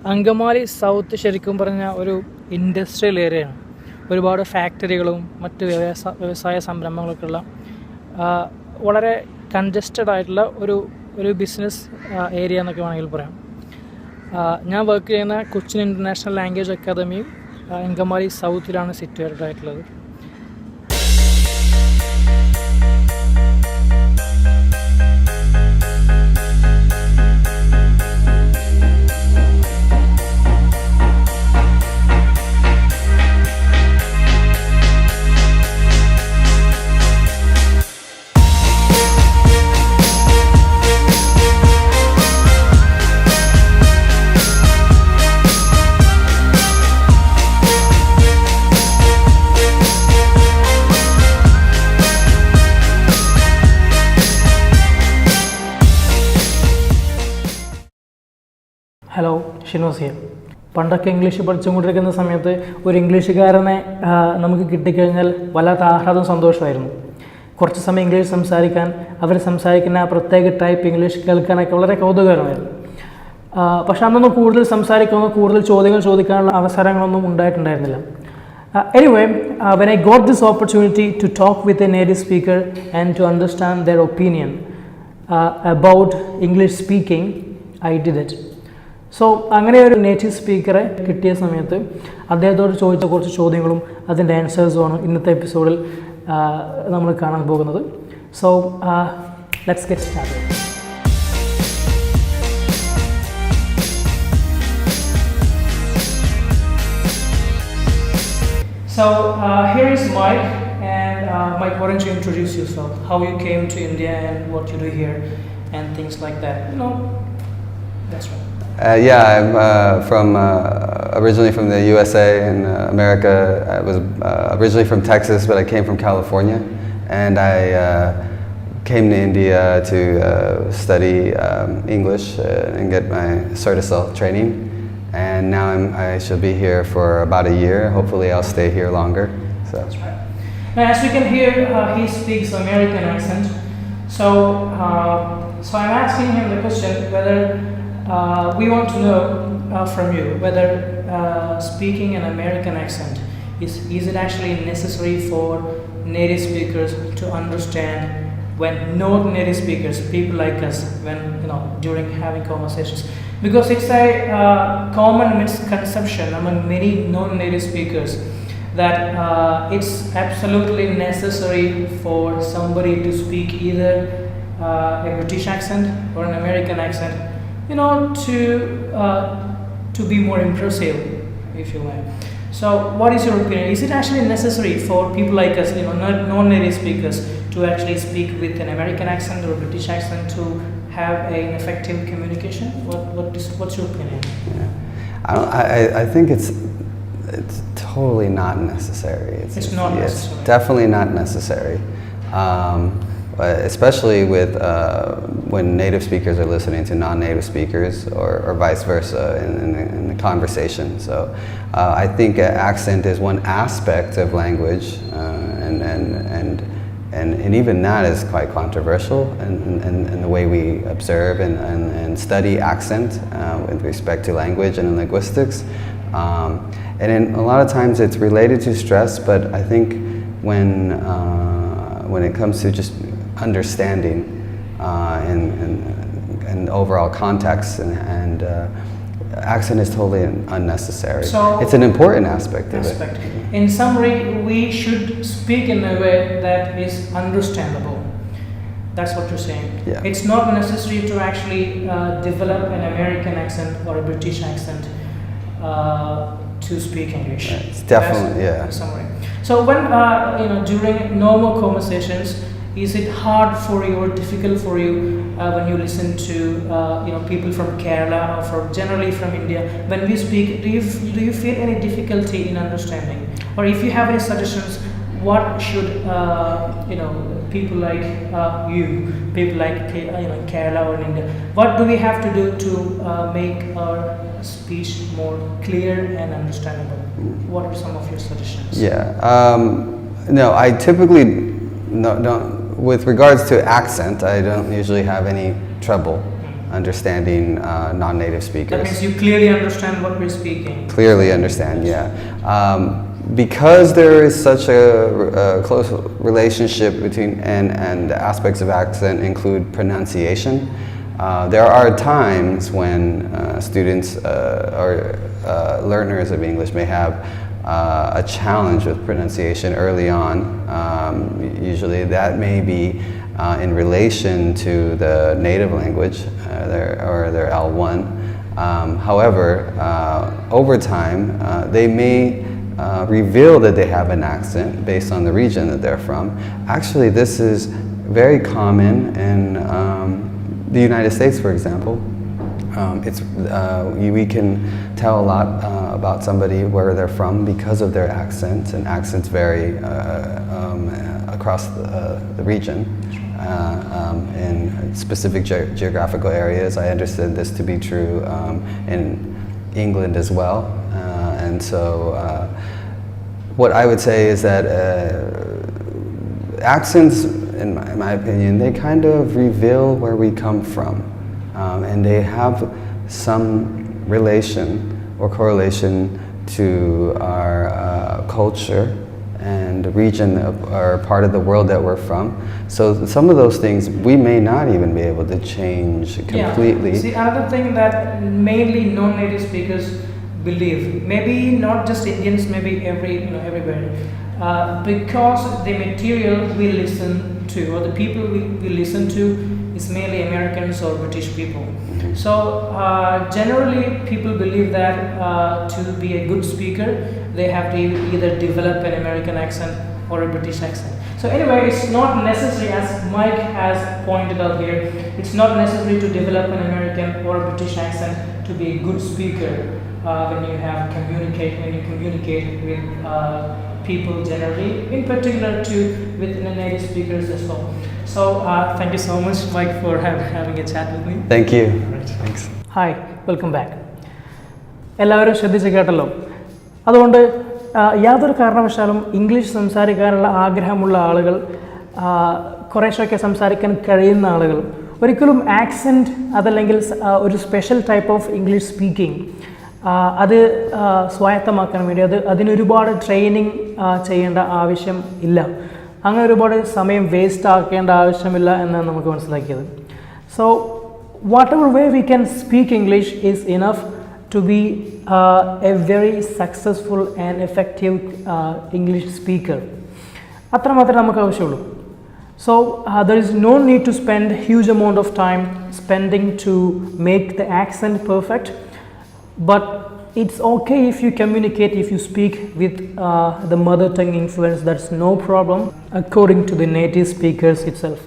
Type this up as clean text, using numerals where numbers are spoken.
Angamaly south ശരിക്കും പറഞ്ഞാൽ ഒരു ഇൻഡസ്ട്രിയൽ ഏരിയയാണ്. ഒരുപാട് ഫാക്ടറികളും മറ്റ് വ്യവസായ സംരംഭങ്ങളൊക്കെ ഉള്ള വളരെ കൺജസ്റ്റഡ് ആയിട്ടുള്ള ഒരു ബിസിനസ് ഏരിയ എന്നൊക്കെ വേണമെങ്കിൽ പറയാം. ഞാൻ വർക്ക് ചെയ്യുന്ന കൊച്ചിൻ ഇൻ്റർനാഷണൽ ലാംഗ്വേജ് അക്കാദമിയും അങ്കമാലി സൗത്തിലാണ് സിറ്റുവേറ്റഡ് ആയിട്ടുള്ളത്. Hello, Shinos here. പണ്ടൊക്കെ ഇംഗ്ലീഷ് പഠിച്ചുകൊണ്ടിരിക്കുന്ന സമയത്ത് ഒരു ഇംഗ്ലീഷുകാരനെ നമുക്ക് കിട്ടിക്കഴിഞ്ഞാൽ വല്ലാത്ത ആഹ്ലാദം സന്തോഷമായിരുന്നു. കുറച്ച് സമയം ഇംഗ്ലീഷ് സംസാരിക്കാൻ, അവർ സംസാരിക്കുന്ന ആ പ്രത്യേക ടൈപ്പ് ഇംഗ്ലീഷ് കേൾക്കാനൊക്കെ വളരെ കൗതുകകരമായിരുന്നു. പക്ഷെ അന്നൊന്നും കൂടുതൽ സംസാരിക്കാനോ കൂടുതൽ ചോദ്യങ്ങൾ ചോദിക്കാനുള്ള അവസരങ്ങളൊന്നും ഉണ്ടായിട്ടുണ്ടായിരുന്നില്ല. Anyway, when I got this opportunity to talk with a native speaker and to understand their opinion about English speaking, I did it. So അങ്ങനെ ഒരു നേറ്റീവ് സ്പീക്കറെ കിട്ടിയ സമയത്ത് അദ്ദേഹത്തോട് ചോദിച്ച കുറച്ച് ചോദ്യങ്ങളും അതിൻ്റെ ആൻസേഴ്സുമാണ് ഇന്നത്തെ എപ്പിസോഡിൽ നമ്മൾ കാണാൻ പോകുന്നത്. So let's get started. So here is Mike, and Mike, why don't you introduce yourself, how you came to India and what you do here and things like that. That's right. I'm originally from the USA and America. I was originally from Texas, but I came from California, and I came to India to study English and get my Certicel training. And now I shall be here for about a year. Hopefully I'll stay here longer. So. That's right. Now, as you can hear, he speaks American accent. So I'm asking him the question whether we want to know from you whether speaking an American accent is it actually necessary for native speakers to understand when non-native speakers, people like us, when during having conversations, because it's a common misconception among many non-native speakers that it's absolutely necessary for somebody to speak either a British accent or an American accent, to be more impressive, if you like. So what is your opinion? Is it actually necessary for people like us, non-native speakers, to actually speak with an American accent or British accent to have an effective communication? What's your opinion? I think it's totally not necessary. It's not necessary. It's definitely not necessary. Especially with when native speakers are listening to non-native speakers, or vice versa in the conversation. So I think accent is one aspect of language, and even that is quite controversial in the way we observe and study accent with respect to language and linguistics. And a lot of times it's related to stress, but I think when it comes to just understanding and overall context and accent is totally unnecessary. So it's an important aspect of it. In summary, we should speak in a way that is understandable. That's what you're saying. Yeah. It's not necessary to actually develop an American accent or a British accent to speak English. It's definitely, yeah. In summary. So when during normal conversations, is it hard for you or difficult for you when you listen to people from Kerala or generally from India? When we speak, do you feel any difficulty in understanding? Or if you have any suggestions, what should people like people like Kerala or in India, what do we have to do to make our speech more clear and understandable? What are some of your suggestions? No, I typically don't. With regards to accent, I don't usually have any trouble understanding non-native That speakers. means you clearly understand what we're speaking. Clearly understand, yeah. Because there is such a close relationship between and the aspects of accent include pronunciation. There are times when students or learners of English may have a challenge with pronunciation early on. Usually that may be in relation to the native language their L1. However, over time, they may reveal that they have an accent based on the region that they're from. Actually, this is very common in the United States, for example. We can tell a lot about somebody where they're from because of their accent, and accents vary across the region. In specific geographical areas. I understood this to be true in England as well. And so what I would say is that accents, in my opinion, they kind of reveal where we come from. And they have some relation or correlation to our culture and the region or part of the world that we're from. So some of those things we may not even be able to change completely. Yeah. See, another thing that mainly non-native speakers believe, maybe not just Indians, maybe everybody, because the material we listen to or the people we listen to is mainly Americans or British people. So generally people believe that to be a good speaker they have to either develop an American accent or a British accent. So anyway, it's not necessary, as Mike has pointed out here, it's not necessary to develop an American or a British accent to be a good speaker when you communicate with people generally, in particular with native speakers as well. So thank you so much, Mike, for having a chat with me. Thank you. Thanks. Hi, welcome back. എല്ലാവരും ശ്രദ്ധിച്ച് കേട്ടല്ലോ. അതുകൊണ്ട് യാതൊരു കാരണവശാലും English സംസാരിക്കാനുള്ള ആഗ്രഹമുള്ള ആളുകൾ, കുറേശ്ശൊക്കെ സംസാരിക്കാൻ കഴിയുന്ന ആളുകൾ ഒരിക്കലും ആക്സെൻറ്റ് അതല്ലെങ്കിൽ ഒരു special type of English speaking അത് സ്വായത്തമാക്കാൻ വേണ്ടി അതിനൊരുപാട് ട്രെയിനിങ് ചെയ്യേണ്ട ആവശ്യം ഇല്ല. അങ്ങനെ ഒരുപാട് സമയം വേസ്റ്റ് ആക്കേണ്ട ആവശ്യമില്ല എന്നാണ് നമുക്ക് മനസ്സിലാക്കിയത്. So whatever way we can speak English is enough to be a very successful and effective English speaker. അത്രമാത്രമേ നമുക്ക് ആവശ്യമുള്ളൂ. So there is no need to spend huge amount of time spending to make the accent perfect, but it's okay if you communicate, if you speak with the mother tongue influence, that's no problem according to the native speakers itself.